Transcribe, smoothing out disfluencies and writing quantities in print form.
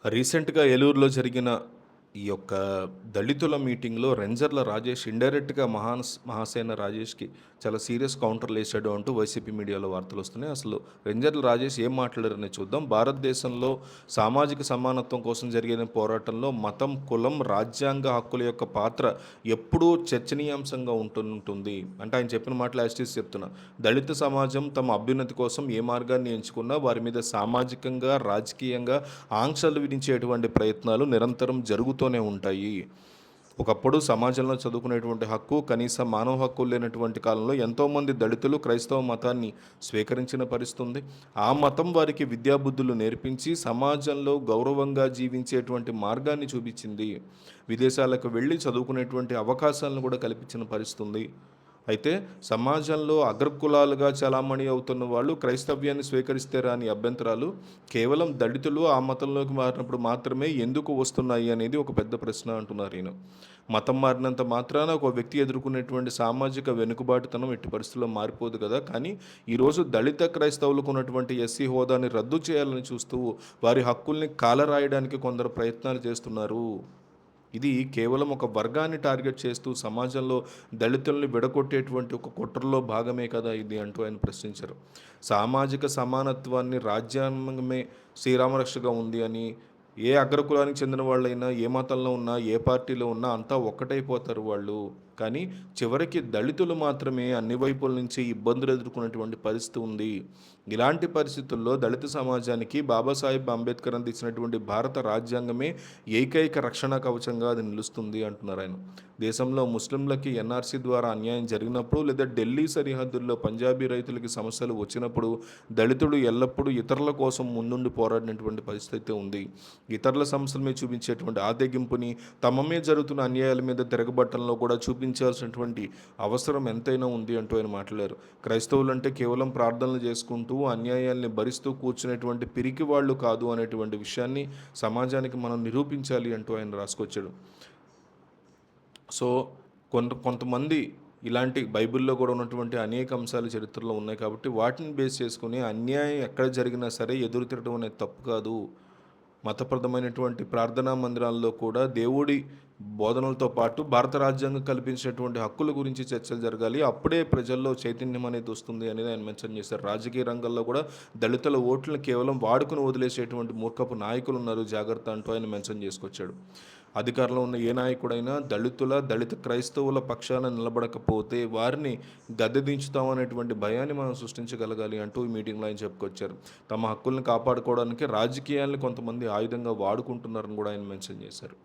రీసెంట్‌గా ఏలూరులో జరిగిన ఈ యొక్క దళితుల మీటింగ్‌లో రెంజర్ల రాజేష్ ఇండైరెక్ట్‌గా మహాసేన రాజేష్‌కి చాలా సీరియస్ కౌంటర్‌లేసాడు అంటూ వైసీపీ మీడియాలో వార్తలొస్తున్నాయి. అసలు రెంజర్ల రాజేష్ ఏం మాట్లాడారనేది చూద్దాం. భారతదేశంలో సామాజిక సమానత్వం కోసం జరిగిన పోరాటంలో మతం, కులం, రాజ్యాంగ హక్కుల యొక్క పాత్ర ఎప్పుడూ చర్చనీయాంశంగా ఉంటుంటుంది. అంటే ఆయన చెప్పిన మాటలు యాజ్ ఇట్ ఈజ్ చెప్తున్నా. దళిత సమాజం తమ అభ్యున్నతి కోసం ఏ మార్గాన్ని ఎంచుకున్నా వారి మీద సామాజికంగా, రాజకీయంగా ఆంక్షలు విధించేటువంటి ప్రయత్నాలు నిరంతరం జరుగుతూనే ఉంటాయి. ఒకప్పుడు సమాజంలో చదువుకునేటువంటి హక్కు, కనీస మానవ హక్కులు లేనటువంటి కాలంలో ఎంతోమంది దళితులు క్రైస్తవ మతాన్ని స్వీకరించిన పరిస్థితి ఉంది. ఆ మతం వారికి విద్యాబుద్ధులు నేర్పించి సమాజంలో గౌరవంగా జీవించేటువంటి మార్గాన్ని చూపించింది. విదేశాలకు వెళ్ళి చదువుకునేటువంటి అవకాశాలను కూడా కల్పించిన పరిస్థితి ఉంది. అయితే సమాజంలో అగ్రకులాలుగా చలామణి అవుతున్న వాళ్ళు క్రైస్తవ్యాన్ని స్వీకరిస్తే రాని అభ్యంతరాలు కేవలం దళితులు ఆ మతంలోకి మారినప్పుడు మాత్రమే ఎందుకు వస్తున్నాయి అనేది ఒక పెద్ద ప్రశ్న అంటున్నారు ఈయన. మతం మారినంత మాత్రాన ఒక వ్యక్తి ఎదుర్కొనేటువంటి సామాజిక వెనుకబాటుతనం ఎట్టి పరిస్థితుల్లో మారిపోదు కదా. కానీ ఈరోజు దళిత క్రైస్తవులకు ఉన్నటువంటి ఎస్సీ హోదాని రద్దు చేయాలని చూస్తూ వారి హక్కుల్ని కాలరాయడానికి కొందరు ప్రయత్నాలు చేస్తున్నారు. ఇది కేవలం ఒక వర్గాన్ని టార్గెట్ చేస్తూ సమాజంలో దళితుల్ని విడగొట్టేటువంటి ఒక కుట్రలో భాగమే కదా ఇది అంటూ ఆయన ప్రశ్నించారు. సామాజిక సమానత్వాన్ని రాజ్యాంగమే శ్రీరామరక్షగా ఉంది అని, ఏ అగ్రకులానికి చెందిన వాళ్ళైనా, ఏ మతంలో ఉన్నా, ఏ పార్టీలో ఉన్నా అంతా ఒక్కటైపోతారు వాళ్ళు. కానీ చివరికి దళితులు మాత్రమే అన్ని వైపుల నుంచి ఇబ్బందులు ఎదుర్కొనేటువంటి పరిస్థితి ఉంది. ఇలాంటి పరిస్థితుల్లో దళిత సమాజానికి బాబాసాహెబ్ అంబేద్కర్ అందించినటువంటి భారత రాజ్యాంగమే ఏకైక రక్షణ కవచంగా అది నిలుస్తుంది అంటున్నారు ఆయన. దేశంలో ముస్లింలకి ఎన్ఆర్సీ ద్వారా అన్యాయం జరిగినప్పుడు లేదా ఢిల్లీ సరిహద్దుల్లో పంజాబీ రైతులకి సమస్యలు వచ్చినప్పుడు దళితుడు ఎల్లప్పుడూ ఇతరుల కోసం ముందుండి పోరాడినటువంటి పరిస్థితి ఉంది. ఇతరుల సమస్యల మీద చూపించేటువంటి ఆదెగింపుని తమ మీద జరుగుతున్న అన్యాయాల మీద తిరగబట్టంలో కూడా చూపించాల్సినటువంటి అవసరం ఎంతైనా ఉంది అంటూ ఆయన మాట్లాడారు. క్రైస్తవులు అంటే కేవలం ప్రార్థనలు చేసుకుంటూ అన్యాయాల్ని భరిస్తూ కూర్చునేటువంటి పిరికి వాళ్ళు కాదు అనేటువంటి విషయాన్ని సమాజానికి మనం నిరూపించాలి అంటూ ఆయన రాసుకొచ్చాడు. సో కొంతమంది ఇలాంటి బైబిల్లో కూడా ఉన్నటువంటి అనేక అంశాలు చరిత్రలో ఉన్నాయి కాబట్టి వాటిని బేస్ చేసుకుని అన్యాయం ఎక్కడ జరిగినా సరే ఎదురు తిరగడం అనేది తప్పు కాదు. మతప్రదమైనటువంటి ప్రార్థనా మందిరాల్లో కూడా దేవుడి బోధనలతో పాటు భారత రాజ్యాంగం కల్పించినటువంటి హక్కుల గురించి చర్చలు జరగాలి. అప్పుడే ప్రజల్లో చైతన్యం అనేది వస్తుంది అనేది ఆయన మెన్షన్ చేశారు. రాజకీయ రంగంలో కూడా దళితుల ఓట్లను కేవలం వాడుకుని వదిలేసేటువంటి మూర్ఖపు నాయకులు ఉన్నారు, జాగ్రత్త అంటూ ఆయన మెన్షన్ చేసుకొచ్చాడు. అధికారంలో ఉన్న ఏ నాయకుడైనా దళిత క్రైస్తవుల పక్షాన నిలబడకపోతే వారిని గద్దెదించుతామనేటువంటి భయాన్ని మనం సృష్టించగలగాలి అంటూ ఈ మీటింగ్లో ఆయన చెప్పుకొచ్చారు. తమ హక్కుల్ని కాపాడుకోవడానికి రాజకీయాలను కొంతమంది ఆయుధంగా వాడుకుంటున్నారని కూడా ఆయన మెన్షన్ చేశారు.